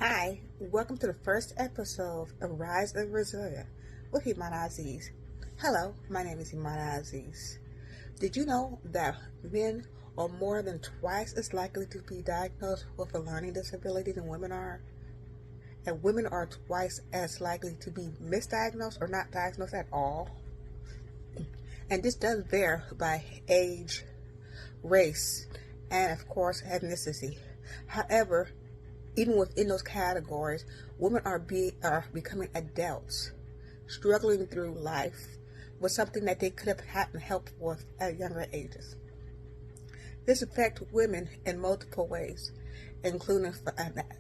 Hi, welcome to the first episode of Rise of Resilient with Iman Aziz. Hello, my name is Iman Aziz. Did you know that men are more than twice as likely to be diagnosed with a learning disability than women are? And women are twice as likely to be misdiagnosed or not diagnosed at all? And this does vary by age, race, and of course ethnicity. However, even within those categories, women are becoming adults, struggling through life with something that they could have had help with at younger ages. This affects women in multiple ways, including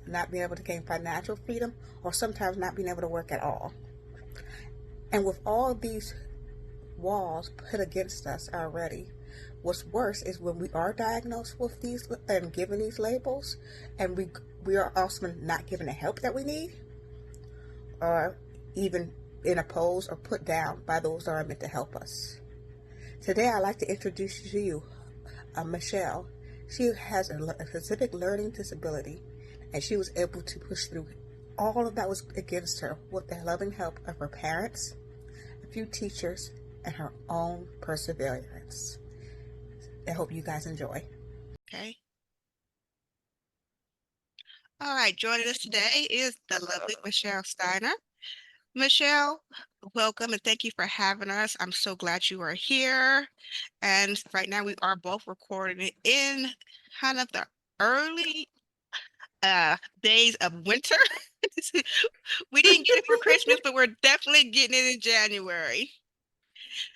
not being able to gain financial freedom or sometimes not being able to work at all. And with all these walls put against us already, what's worse is when we are diagnosed with these and given these labels, and we are also not given the help that we need, or even in opposed or put down by those that are meant to help us. Today, I'd like to introduce to you Michelle. She has a specific learning disability, and she was able to push through all of that was against her with the loving help of her parents, a few teachers, and her own perseverance. I hope you guys enjoy. Okay. All right. Joining us today is the lovely Michelle Steiner. Michelle, welcome and thank you for having us. I'm so glad you are here. And right now we are both recording it in kind of the early days of winter. We didn't get it for Christmas, but we're definitely getting it in January.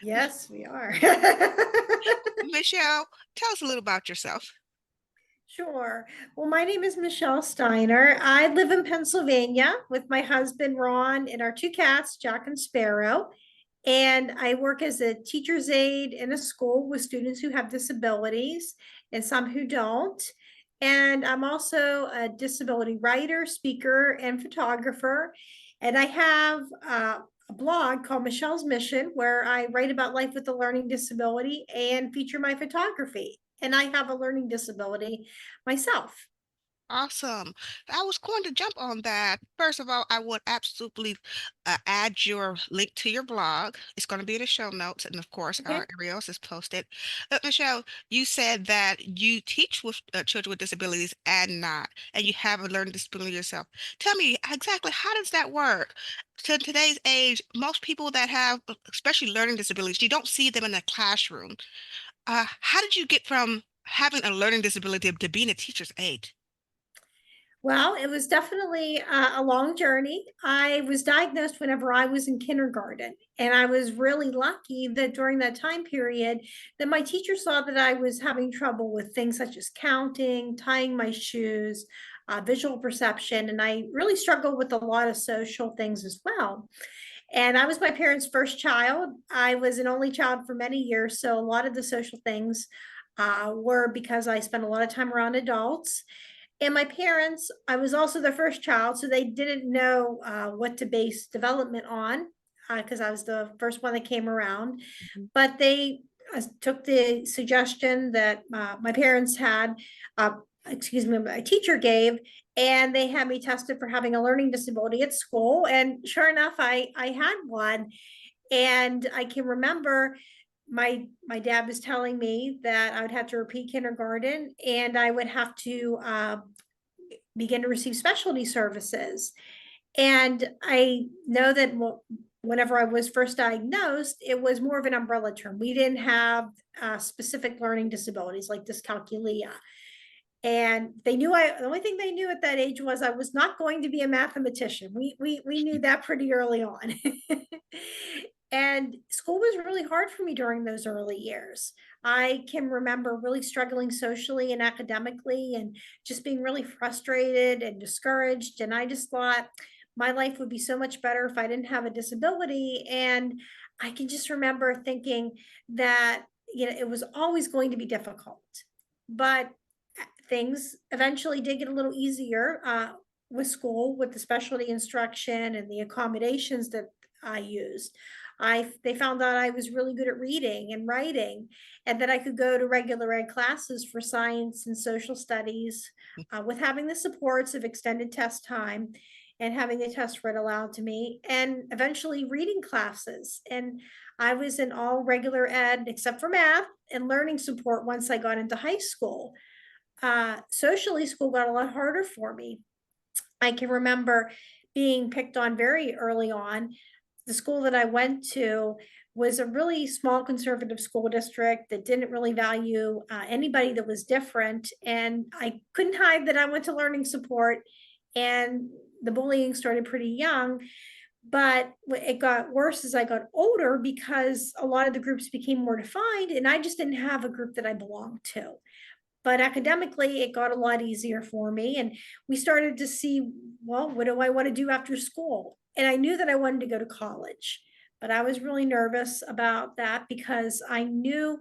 Yes, we are. Michelle, tell us a little about yourself. Sure. Well, my name is Michelle Steiner. I live in Pennsylvania with my husband, Ron, and our two cats, Jack and Sparrow. And I work as a teacher's aide in a school with students who have disabilities and some who don't. And I'm also a disability writer, speaker, and photographer. And I have a blog called Michelle's Mission, where I write about life with a learning disability and feature my photography. And I have a learning disability myself. Awesome. I was going to jump on that. First of all, I would absolutely add your link to your blog. It's going to be in the show notes, and of course, Okay. every else is posted. Michelle, you said that you teach with children with disabilities and not, and you have a learning disability yourself. Tell me exactly how does that work? To today's age, most people that have, especially learning disabilities, you don't see them in the classroom. How did you get from having a learning disability to being a teacher's aide? Well, it was definitely a long journey. I was diagnosed whenever I was in kindergarten, and I was really lucky that during that time period that my teacher saw that I was having trouble with things such as counting, tying my shoes, visual perception, and I really struggled with a lot of social things as well. And I was my parents' first child. I was an only child for many years, so a lot of the social things were because I spent a lot of time around adults. And my parents, I was also the first child, so they didn't know what to base development on because I was the first one that came around. Mhm. But they took the suggestion that my parents had, uh, excuse me, my teacher gave, and they had me tested for having a learning disability at school. And sure enough, I had one. And I can remember my dad was telling me that I would have to repeat kindergarten and I would have to begin to receive specialty services. And I know that whenever I was first diagnosed, it was more of an umbrella term. We didn't have specific learning disabilities like dyscalculia. And they knew the only thing they knew at that age was I was not going to be a mathematician. We knew that pretty early on. And school was really hard for me during those early years. I can remember really struggling socially and academically and just being really frustrated and discouraged. And I just thought my life would be so much better if I didn't have a disability. And I can just remember thinking that, it was always going to be difficult. But things eventually did get a little easier with school, with the specialty instruction and the accommodations that I used. They found out I was really good at reading and writing, and that I could go to regular ed classes for science and social studies, with having the supports of extended test time and having the test read aloud to me, and eventually reading classes. And I was in all regular ed except for math and learning support once I got into high school. Socially, school got a lot harder for me. I can remember being picked on very early on. The school that I went to was a really small conservative school district that didn't really value anybody that was different. And I couldn't hide that I went to learning support, and the bullying started pretty young. But it got worse as I got older because a lot of the groups became more defined, and I just didn't have a group that I belonged to. But academically, it got a lot easier for me. And we started to see, well, what do I want to do after school? And I knew that I wanted to go to college, but I was really nervous about that because I knew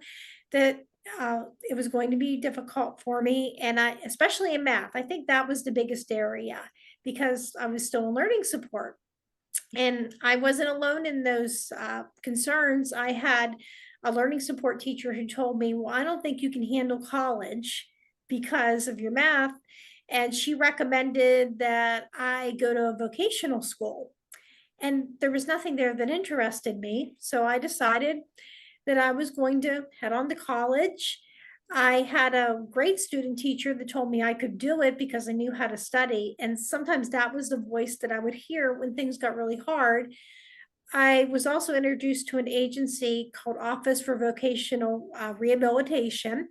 that it was going to be difficult for me. And especially in math, I think that was the biggest area because I was still in learning support. And I wasn't alone in those concerns. I had a learning support teacher who told me, well, I don't think you can handle college because of your math. And she recommended that I go to a vocational school. And there was nothing there that interested me. So I decided that I was going to head on to college. I had a great student teacher that told me I could do it because I knew how to study. And sometimes that was the voice that I would hear when things got really hard. I was also introduced to an agency called Office for Vocational Rehabilitation.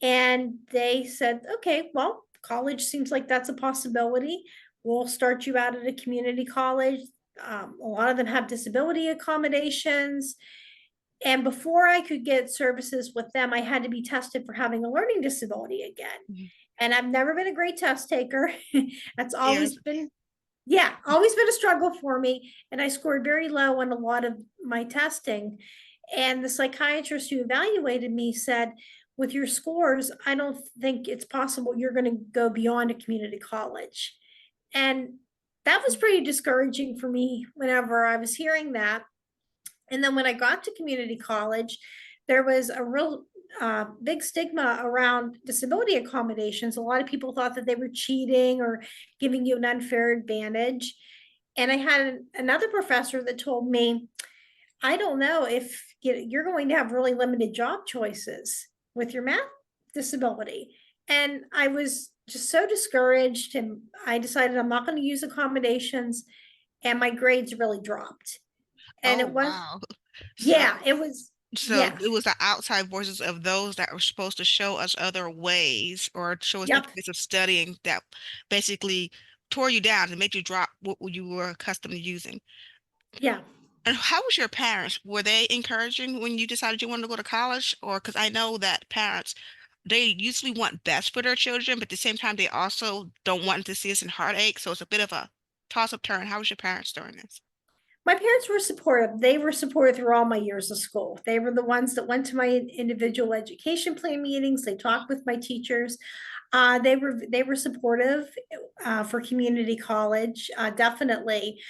And they said, okay, well, college seems like that's a possibility. We'll start you out at a community college. A lot of them have disability accommodations. And before I could get services with them, I had to be tested for having a learning disability again. Mhm. And I've never been a great test taker. That's Yeah. always been, yeah, always been a struggle for me. And I scored very low on a lot of my testing. And the psychiatrist who evaluated me said, with your scores, I don't think it's possible you're going to go beyond a community college. And that was pretty discouraging for me whenever I was hearing that. And then when I got to community college, there was a real big stigma around disability accommodations. A lot of people thought that they were cheating or giving you an unfair advantage. And I had another professor that told me, I don't know if you're going to have really limited job choices with your math disability. And I was just so discouraged, and I decided I'm not going to use accommodations, and my grades really dropped. And Oh, it was, wow. So, yeah, it was, so yeah, it was the outside voices of those that were supposed to show us other ways or show us yep, different ways of studying that basically tore you down and made you drop what you were accustomed to using. yeah. And how was your parents? Were they encouraging when you decided you wanted to go to college? Or because I know that parents, they usually want best for their children, but at the same time, they also don't want to see us in heartache. So it's a bit of a toss-up turn. How was your parents during this? My parents were supportive. They were supportive through all my years of school. They were the ones that went to my individual education plan meetings. They talked with my teachers. They were supportive for community college, definitely,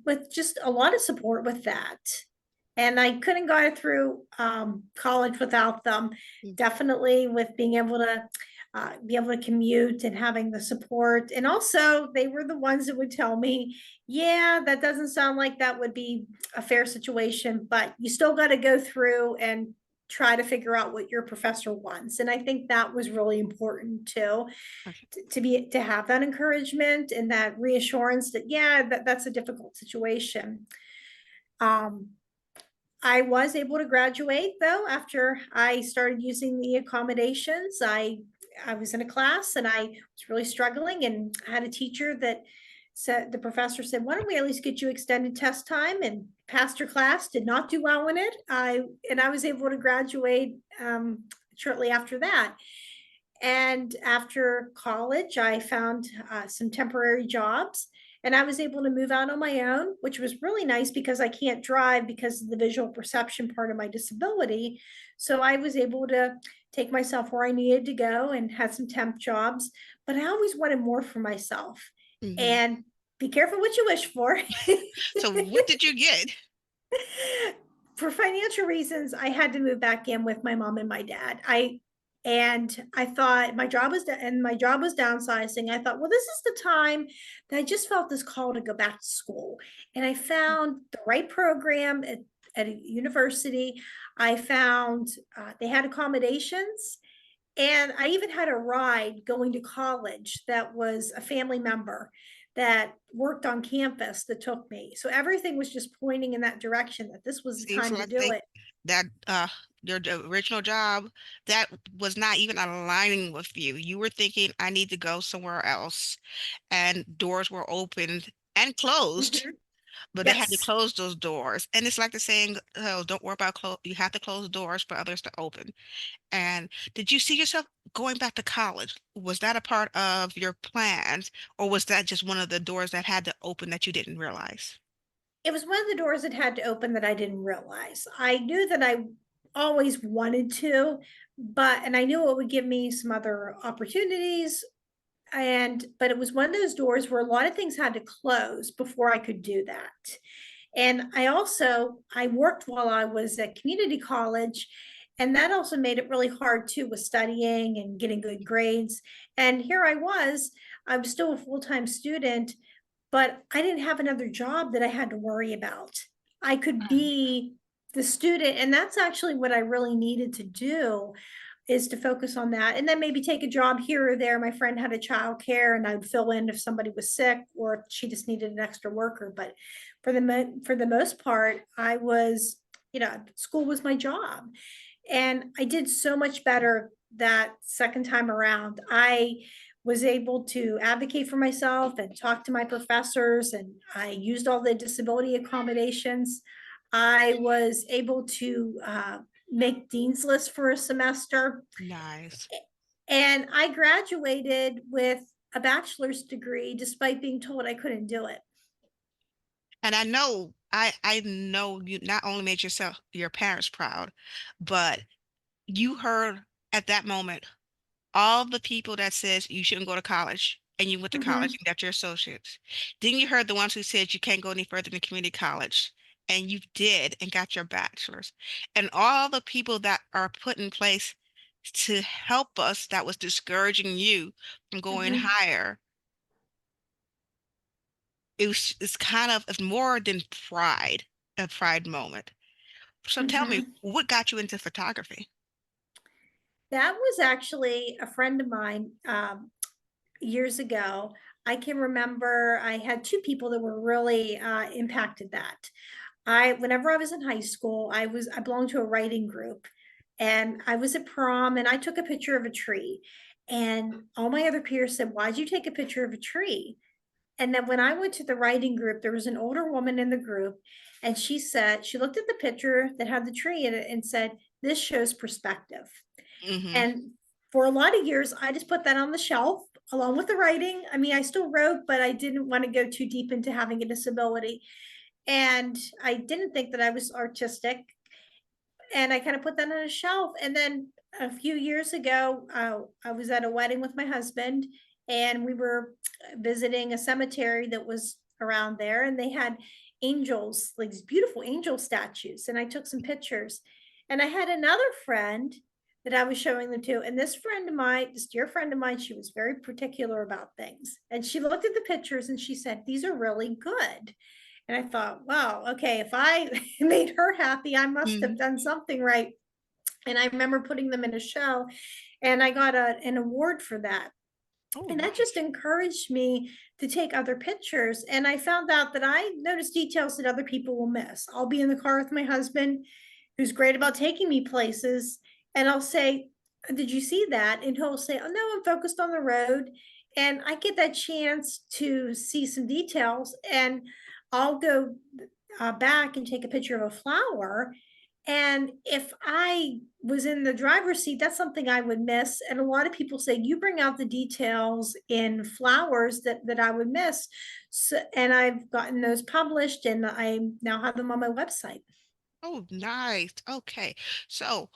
with just a lot of support with that. And I couldn't go through college without them. Mm. Definitely with being able to be able to commute and having the support. And also, they were the ones that would tell me, yeah, that doesn't sound like that would be a fair situation, but you still got to go through and try to figure out what your professor wants. And I think that was really important too, Okay. to have that encouragement and that reassurance that, yeah, that's a difficult situation. Um, I was able to graduate though after I started using the accommodations. I was in a class and I was really struggling, and I had a teacher that said, the professor said, why don't we at least get you extended test time, and passed her class, did not do well in it. I was able to graduate shortly after that. And after college, I found some temporary jobs, and I was able to move out on my own, which was really nice because I can't drive because of the visual perception part of my disability. So I was able to take myself where I needed to go and had some temp jobs, but I always wanted more for myself. Mhm. And be careful what you wish for. So what did you get? For financial reasons, I had to move back in with my mom and my dad. I thought my job was downsizing. I thought, well, this is the time that I just felt this call to go back to school. And I found the right program at a university. I found they had accommodations, and I even had a ride going to college that was a family member that worked on campus that took me. So everything was just pointing in that direction that this was the Seems time to like do they it. that your original job that was not even aligning with you. You were thinking, I need to go somewhere else, and doors were opened and closed, Mhm. but they had to Yes. close those doors. And it's like the saying, "Oh, don't worry about close. You have to close doors for others to open." And did you see yourself going back to college? Was that a part of your plans, or was that just one of the doors that had to open that you didn't realize? It was one of the doors that had to open that I didn't realize. I knew that I always wanted to, and I knew it would give me some other opportunities. But it was one of those doors where a lot of things had to close before I could do that. And I worked while I was at community college, and that also made it really hard too with studying and getting good grades. And here I was still a full-time student, but I didn't have another job that I had to worry about. I could Mm. be the student, and that's actually what I really needed to do, is to focus on that, and then maybe take a job here or there. My friend had a child care, and I'd fill in if somebody was sick or if she just needed an extra worker. But for the most part, school was my job, and I did so much better that second time around. I was able to advocate for myself and talk to my professors, and I used all the disability accommodations. I was able to make dean's list for a semester, Nice. and I graduated with a bachelor's degree despite being told I couldn't do it. And I know you not only made yourself your parents proud, but you heard at that moment all the people that says you shouldn't go to college, and you went to college Mhm. and got your associates. Then you heard the ones who said you can't go any further than community college, and you did and got your bachelor's. And all the people that are put in place to help us that was discouraging you from going Mhm. higher. It's kind of it's more than pride, a pride moment. So tell me, Mhm. what got you into photography? That was actually a friend of mine years ago. I can remember I had two people that were really impacted that. Whenever I was in high school, I belonged to a writing group, and I was at prom, and I took a picture of a tree, and all my other peers said, "Why'd you take a picture of a tree?" And then when I went to the writing group, there was an older woman in the group, and she looked at the picture that had the tree in it and said, "This shows perspective." Hmm. And for a lot of years, I just put that on the shelf along with the writing. I mean, I still wrote, but I didn't want to go too deep into having a disability. And I didn't think that I was artistic, and I kind of put that on a shelf. And then a few years ago, I was at a wedding with my husband, and we were visiting a cemetery that was around there, and they had angels, like these beautiful angel statues. And I took some pictures, and I had another friend that I was showing them to. And this dear friend of mine, she was very particular about things. And she looked at the pictures and she said, "These are really good." And I thought, wow, okay, if I made her happy, I must have Hmm. done something right. And I remember putting them in a show, and I got an award for that. Oh, And that just nice. encouraged me to take other pictures. And I found out that I notice details that other people will miss. I'll be in the car with my husband, who's great about taking me places, and I'll say, "Did you see that?" And he'll say, "Oh, no, I'm focused on the road." And I get that chance to see some details, and I'll go back and take a picture of a flower. And if I was in the driver's seat, that's something I would miss. And a lot of people say, "You bring out the details in flowers that I would miss." So, and I've gotten those published, and I now have them on my website. Oh, nice. Okay. So,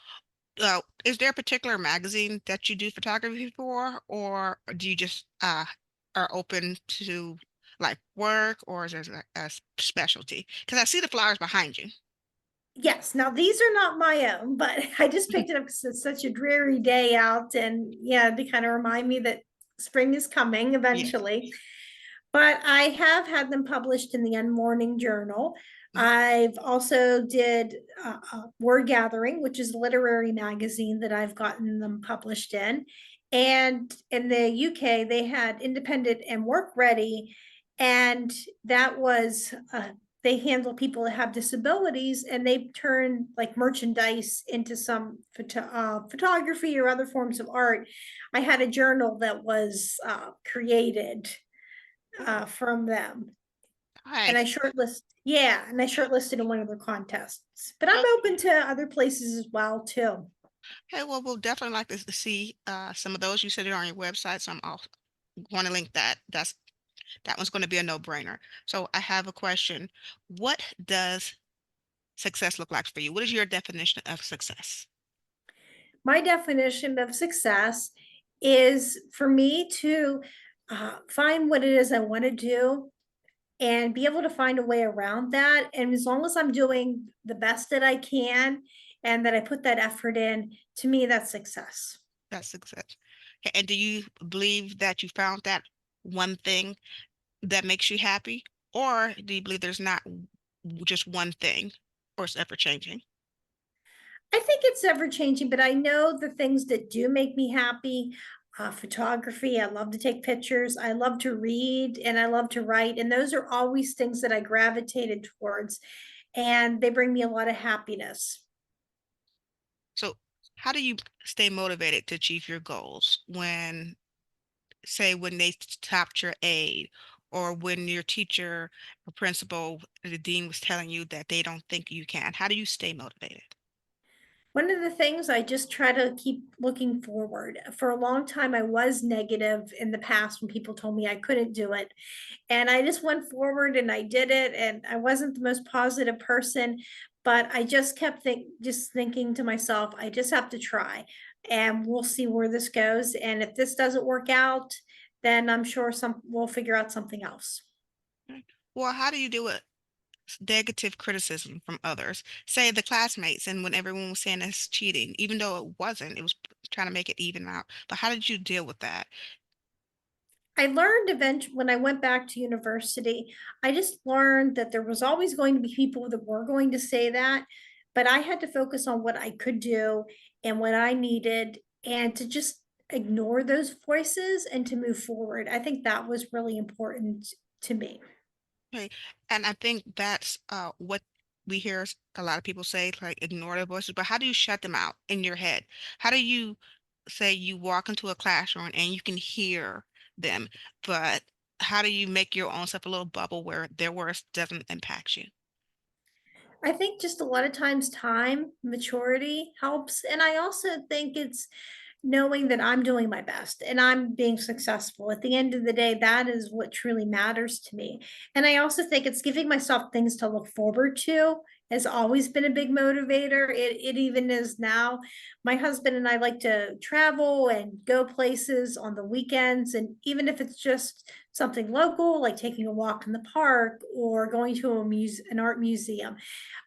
is there a particular magazine that you do photography for, or do you just are open to like work, or is there like a specialty? Because I see the flowers behind you. Yes, now these are not my own, but I just picked it up because it's such a dreary day out, and yeah, to kind of remind me that spring is coming Yeah. eventually. But I have had them published in the Unmorning Journal. Mhm. I've also did Word Gathering, which is a literary magazine that I've gotten them published in. And in the UK, they had Independent and Work Ready, and that was they handle people that have disabilities, and they turn like merchandise into some photography or other forms of art. I had a journal that was created from them. And I Nice. shortlist, yeah, and I shortlisted in one of their contests. But I'm Okay. open to other places as well too. Hey, well, we'll definitely like to see some of those. You said it on your website, so I'm also want to link that. That one's going to be a no-brainer. So I have a question. What does success look like for you? What is your definition of success? My definition of success is for me to find what it is I want to do and be able to find a way around that. And as long as I'm doing the best that I can and that I put that effort in, to me, that's success. That's success. Okay, and do you believe that you found that one thing that makes you happy? Or do you believe there's not just one thing or it's ever changing? I think it's ever changing, but I know the things that do make me happy. Photography, I love to take pictures. I love to read and I love to write. And those are always things that I gravitated towards. And they bring me a lot of happiness. So how do you stay motivated to achieve your goals when, say, when they stopped your aid or when your teacher or principal, the dean was telling you that they don't think you can? How do you stay motivated? One of the things I just try to keep looking forward. For a long time, I was negative in the past when people told me I couldn't do it. And I just went forward and I did it. And I wasn't the most positive person, but I just kept just thinking to myself, I just have to try and we'll see where this goes. And if this doesn't work out, then I'm sure we'll figure out something else. Okay. Well, how do you do it? Negative criticism from others, say the classmates, and when everyone was saying it's cheating, even though it wasn't, it was trying to make it even out. But how did you deal with that? I learned eventually when I went back to university, I just learned that there was always going to be people that were going to say that, but I had to focus on what I could do and what I needed and to just ignore those voices and to move forward. I think that was really important to me. Okay. And I think that's what we hear a lot of people say, like ignore their voices. But how do you shut them out in your head? How do you say you walk into a classroom and you can hear them, but how do you make your own self a little bubble where their words doesn't impact you? I think just a lot of times time, maturity helps. And I also think it's knowing that I'm doing my best and I'm being successful. At the end of the day, that is what truly matters to me. And I also think it's giving myself things to look forward to has always been a big motivator. It even is now. My husband and I like to travel and go places on the weekends. And even if it's just something local, like taking a walk in the park or going to an art museum,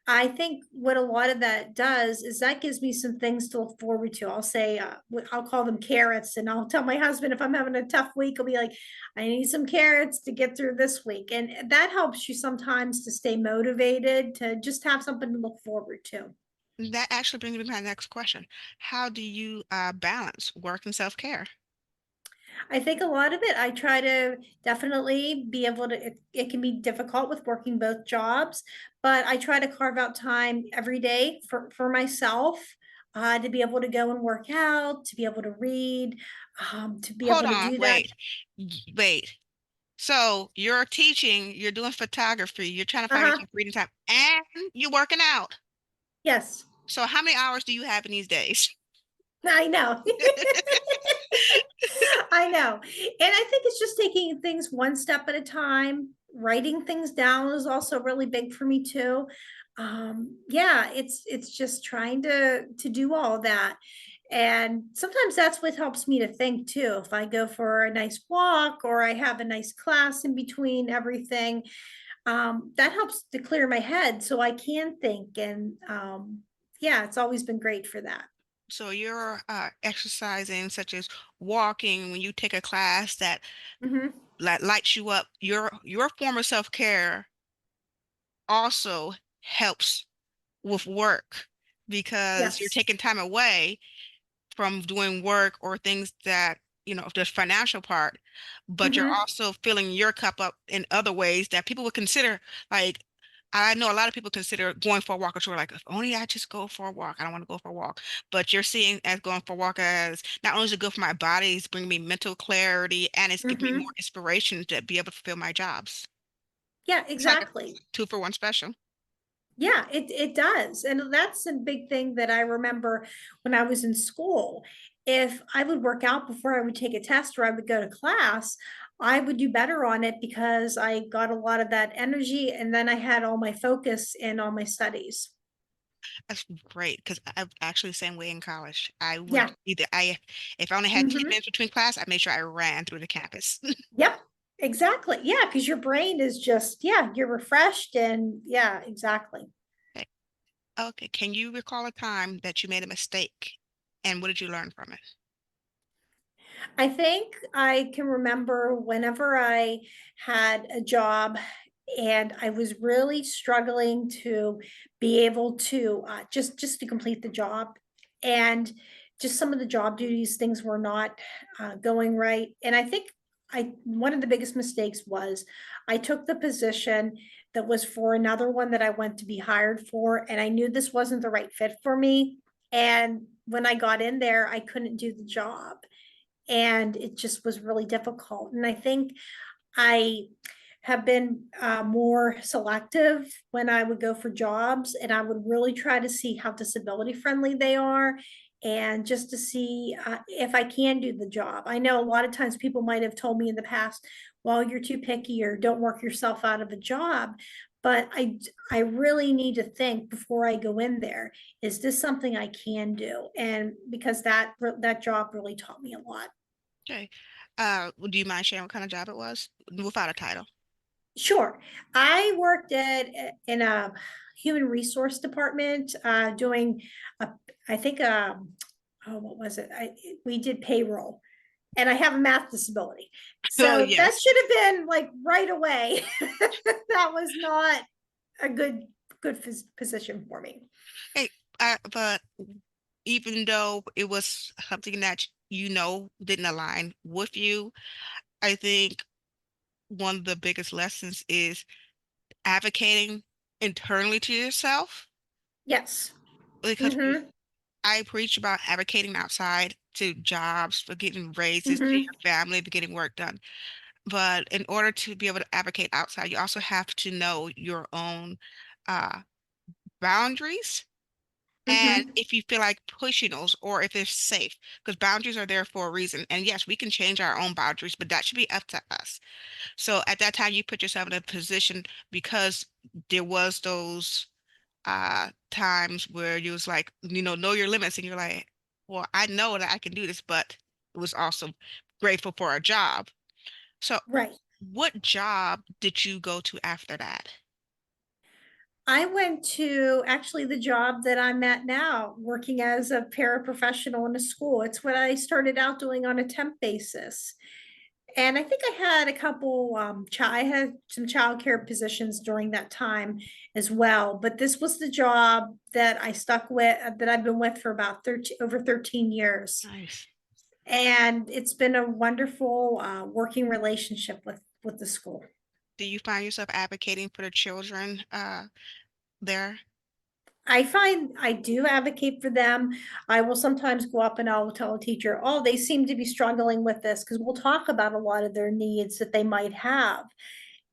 I think what a lot of that does is that gives me some things to look forward to. I'll say, I'll call them carrots, and I'll tell my husband if I'm having a tough week, I'll be like, I need some carrots to get through this week. And that helps you sometimes to stay motivated, to just have something to look forward to. That actually brings me to my next question. How do you balance work and self-care? I think a lot of it, I try to definitely be able to, it can be difficult with working both jobs, but I try to carve out time every day for myself. To be able to go and work out, to be able to read, to be Hold able to on, do that. wait. So you're teaching, you're doing photography, you're trying to find Uh-huh. yourself reading time, and you're working out. Yes, So how many hours do you have in these days? I know. I know. And I think it's just taking things one step at a time. Writing things down is also really big for me too. Yeah, it's just trying to do all that. And sometimes that's what helps me to think too. If I go for a nice walk or I have a nice class in between everything, that helps to clear my head so I can think. And yeah, it's always been great for that. So you're exercising, such as walking, when you take a class that Hmm. lights you up, your form of self-care also helps with work because you're Yes. taking time away from doing work or things that, the financial part, but you're Hmm. also filling your cup up in other ways that people would consider, like, I know a lot of people consider going for a walk, or sort of like, if only I just go for a walk. I don't want to go for a walk. But you're seeing as going for a walk as not only is it good for my body, it's bringing me mental clarity and it's giving me more Hmm. inspiration to be able to fulfill my jobs. Yeah, It's like a exactly. 2-for-1 special. Yeah, it does. And that's a big thing that I remember when I was in school. If I would work out before I would take a test or I would go to class, I would do better on it because I got a lot of that energy and then I had all my focus in all my studies. That's great because I'm actually the same way in college. I would Yeah. either if I only had 10 Hmm. minutes between class, I made sure I ran through the campus. Yep. Exactly. Yeah, because your brain is just, yeah, you're refreshed and yeah, exactly. Okay. Okay. Can you recall a time that you made a mistake and what did you learn from it? I think I can remember whenever I had a job and I was really struggling to be able to just to complete the job, and just some of the job duties, things were not going right. And I think I one of the biggest mistakes was I took the position that was for another one that I went to be hired for, and I knew this wasn't the right fit for me. And when I got in there, I couldn't do the job and it just was really difficult. And I think I have been more selective when I would go for jobs, and I would really try to see how disability friendly they are and just to see if I can do the job. I know a lot of times people might have told me in the past, well, you're too picky or don't work yourself out of a job. But I really need to think before I go in there, is this something I can do? And because that job really taught me a lot. Okay. Do you mind sharing what kind of job it was without a title? Sure. I worked in a human resource department, doing a, I think, oh, what was it? We did payroll, and I have a math disability. Oh, So that yes. should have been like right away. That was not a good position for me. Hey, but even though it was something that didn't align with you, I think one of the biggest lessons is advocating internally to yourself Yes. because Mm-hmm. I preach about advocating outside to jobs, for getting raises, to Mm-hmm. your family, to getting work done. But in order to be able to advocate outside, you also have to know your own uh, boundaries. And Mm-hmm. if you feel like pushing those, or if it's safe, because boundaries are there for a reason. And yes, we can change our own boundaries, but that should be up to us. So at that time, you put yourself in a position because there was those times where you was like, know your limits, and you're like, well, I know that I can do this, but it was also grateful for a job. So Right. what job did you go to after that? I went to actually the job that I'm at now, working as a paraprofessional in a school. It's what I started out doing on a temp basis. And I think I had a couple, I had some childcare positions during that time as well. But this was the job that I stuck with, that I've been with for about 13, over 13 years. Nice. And it's been a wonderful working relationship with the school. Do you find yourself advocating for the children there? I find I do advocate for them. I will sometimes go up and I'll tell a teacher, oh, they seem to be struggling with this, because we'll talk about a lot of their needs that they might have.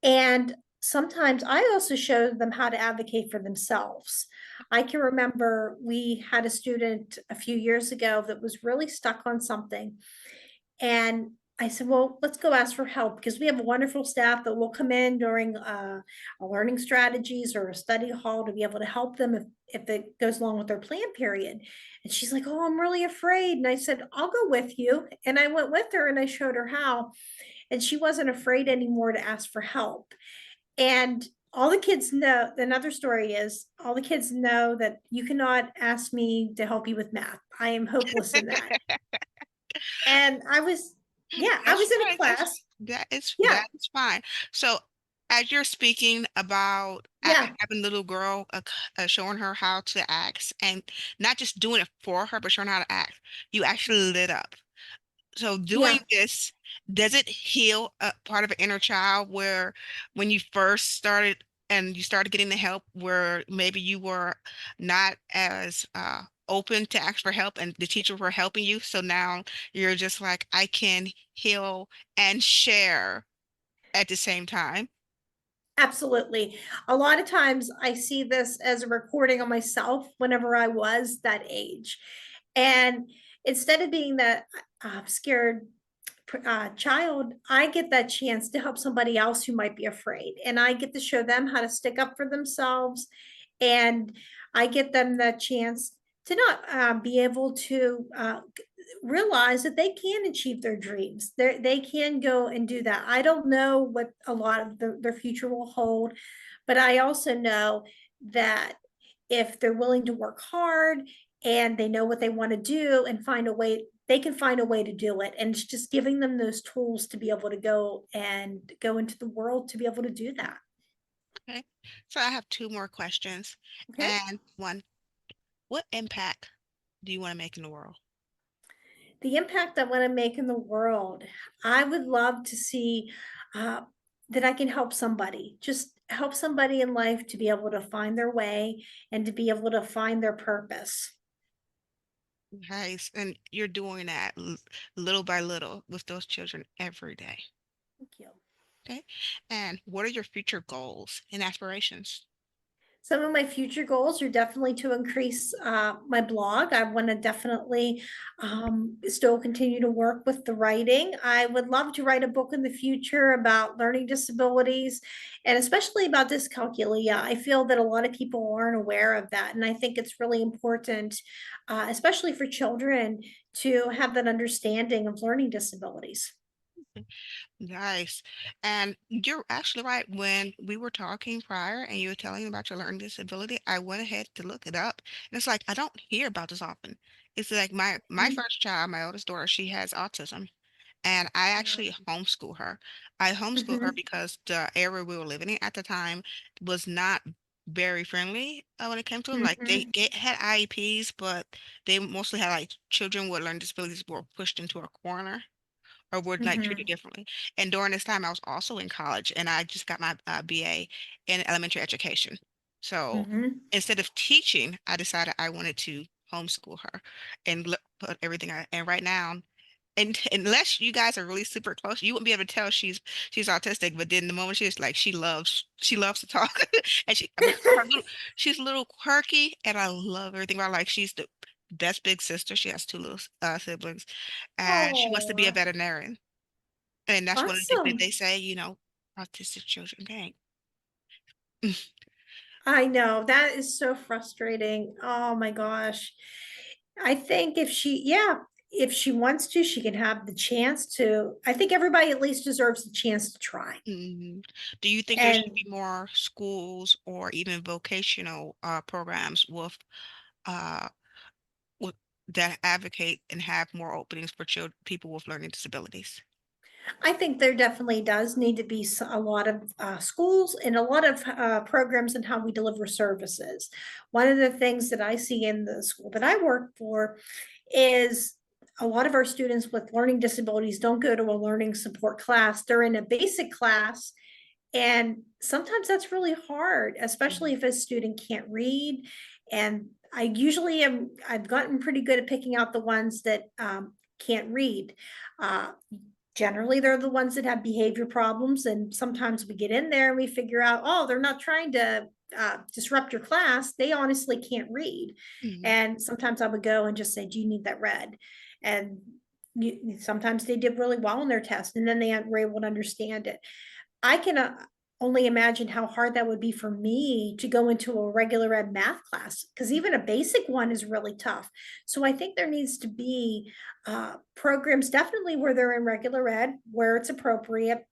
And sometimes I also show them how to advocate for themselves. I can remember we had a student a few years ago that was really stuck on something. And I said, well, let's go ask for help, because we have a wonderful staff that will come in during a learning strategies or a study hall to be able to help them if it goes along with their plan period. And she's like, oh, I'm really afraid. And I said, I'll go with you. And I went with her and I showed her how. And she wasn't afraid anymore to ask for help. And all the kids know, another story is all the kids know that you cannot ask me to help you with math. I am hopeless in that. And I was, yeah, I That's was in a fine. class. That Yeah, is fine. So, as you're speaking about yeah, having little girl showing her how to act, and not just doing it for her, but showing her how to act, you actually lit up. So doing yeah. this, does it heal a part of an inner child where when you first started and you started getting the help where maybe you were not as open to ask for help and the teacher were helping you? So now you're just like, I can heal and share at the same time. Absolutely. A lot of times I see this as a recording of myself whenever I was that age. And instead of being that scared child, I get that chance to help somebody else who might be afraid. And I get to show them how to stick up for themselves. And I get them that chance to not be able to realize that they can achieve their dreams. They can go and do that. I don't know what a lot of their future will hold, but I also know that if they're willing to work hard and they know what they want to do and find a way, they can find a way to do it. And it's just giving them those tools to be able to go and go into the world to be able to do that. Okay. So I have two more questions. Okay. And one, what impact do you want to make in the world? The impact I want to make in the world, I would love to see uh, that I can help somebody, just help somebody in life to be able to find their way and to be able to find their purpose. Nice. And you're doing that little by little with those children every day. Thank you. Okay. And what are your future goals and aspirations? Some of my future goals are definitely to increase my blog. I want to definitely still continue to work with the writing. I would love to write a book in the future about learning disabilities and especially about dyscalculia. I feel that a lot of people aren't aware of that. And I think it's really important, especially for children, to have that understanding of learning disabilities. Nice. And you're actually right. When we were talking prior and you were telling me about your learning disability, I went ahead to look it up. And it's like I don't hear about this often. It's like my Mhm. first child, my oldest daughter, she has autism. And I actually homeschool her. I homeschool her Mhm. because the area we were living in at the time was not very friendly when it came to them. Like they Mhm. had IEPs, but they mostly had like children with learning disabilities were pushed into a corner or were like treated Mhm. differently. And during this time, I was also in college, and I just got my BA in elementary education. So Mhm. instead of teaching, I decided I wanted to homeschool her and put everything out. And right now, and unless you guys are really super close, you wouldn't be able to tell she's autistic. But then the moment she's like, she loves to talk, and I mean, she's a little quirky, and I love everything about her. Like she's the best big sister. She has two little siblings, and she wants to be a Oh, veterinarian. And that's one of the things that awesome. they say, autistic children can't. I know that is so frustrating. Oh my gosh. I think if she, yeah, if she wants to, she can have the chance to. I think everybody at least deserves the chance to try. Mhm. Do you think there should And be more schools or even vocational programs uh, with that advocate and have more openings for children, people with learning disabilities? I think there definitely does need to be a lot of schools and a lot of programs in how we deliver services. One of the things that I see in the school that I work for is a lot of our students with learning disabilities don't go to a learning support class. They're in a basic class. And sometimes that's really hard, especially Mhm. if a student can't read. And I've gotten pretty good at picking out the ones that can't read. Uh, Generally, they're the ones that have behavior problems. And sometimes we get in there and we figure out, oh, they're not trying to disrupt your class. They honestly can't read. Mhm. And sometimes I would go and just say, do you need that read? And sometimes they did really well on their test and then they were able to understand it. I can only imagine how hard that would be for me to go into a regular ed math class because even a basic one is really tough. So I think there needs to be programs definitely where they're in regular ed, where it's appropriate,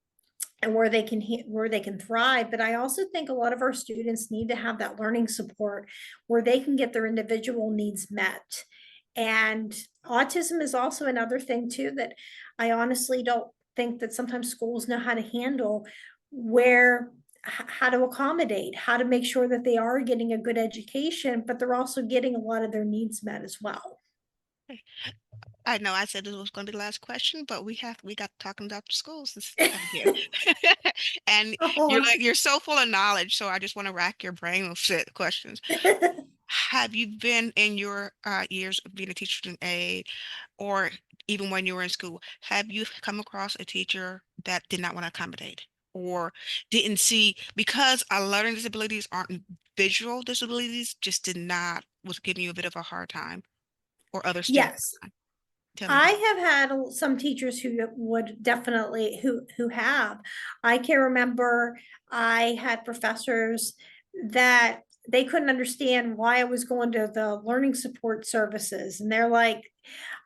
and where they can thrive. But I also think a lot of our students need to have that learning support where they can get their individual needs met. And autism is also another thing too that I honestly don't think that sometimes schools know how to handle, where how to accommodate, how to make sure that they are getting a good education, but they're also getting a lot of their needs met as well. I know I said this was going to be the last question, but we got talking about the schools this time here. And Oh, you're so full of knowledge, so I just want to rack your brain with shit questions. Have you been in your years of being a teacher and aide, or even when you were in school, have you come across a teacher that did not want to accommodate or didn't see because our learning disabilities aren't visual disabilities, just did not was giving you a bit of a hard time or other students? yes. Tell me I about have had some teachers who would definitely who have. I can remember I had professors that they couldn't understand why I was going to the learning support services, and they're like,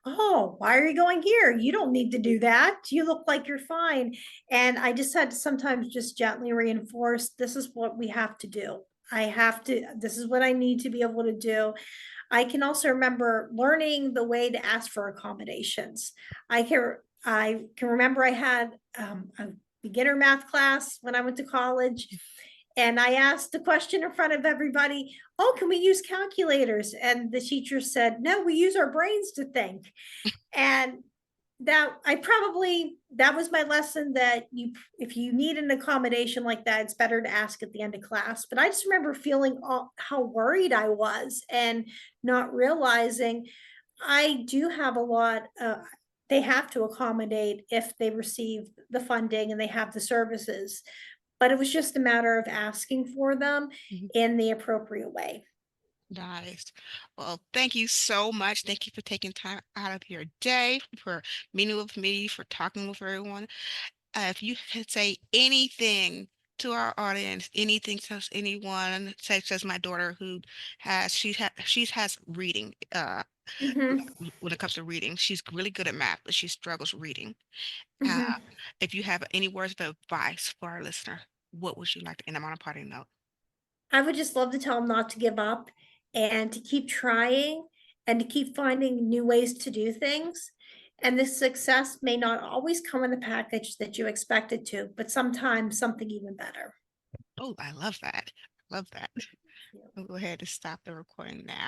"Oh, why are you going here? You don't need to do that. You look like you're fine." And I just had to sometimes just gently reinforce, this is what we have to do. I have to, this is what I need to be able to do. I can also remember learning the way to ask for accommodations. I can remember I had a beginner math class when I went to college, and I asked the question in front of everybody, "Oh, can we use calculators?" And the teacher said, "No, we use our brains to think." And that was my lesson, that you, if you need an accommodation like that, it's better to ask at the end of class. But I just remember feeling how worried I was and not realizing I do have a lot, they have to accommodate if they receive the funding and they have the services, but it was just a matter of asking for them it. in the appropriate way. Nice. Well, thank you so much. Thank you for taking time out of your day for meeting with me, for talking with everyone. If you could say anything to our audience, anything to anyone, such as my daughter who she has reading, Mhm, when it comes to reading, she's really good at math, but she struggles reading. Uh, mhm. if you have any words of advice for our listener, what would you like to end them on a parting note? I would just love to tell them not to give up and to keep trying and to keep finding new ways to do things. And this success may not always come in the package that you expect it to, but sometimes something even better. Oh, I love that. Love that. We'll go ahead and stop the recording now.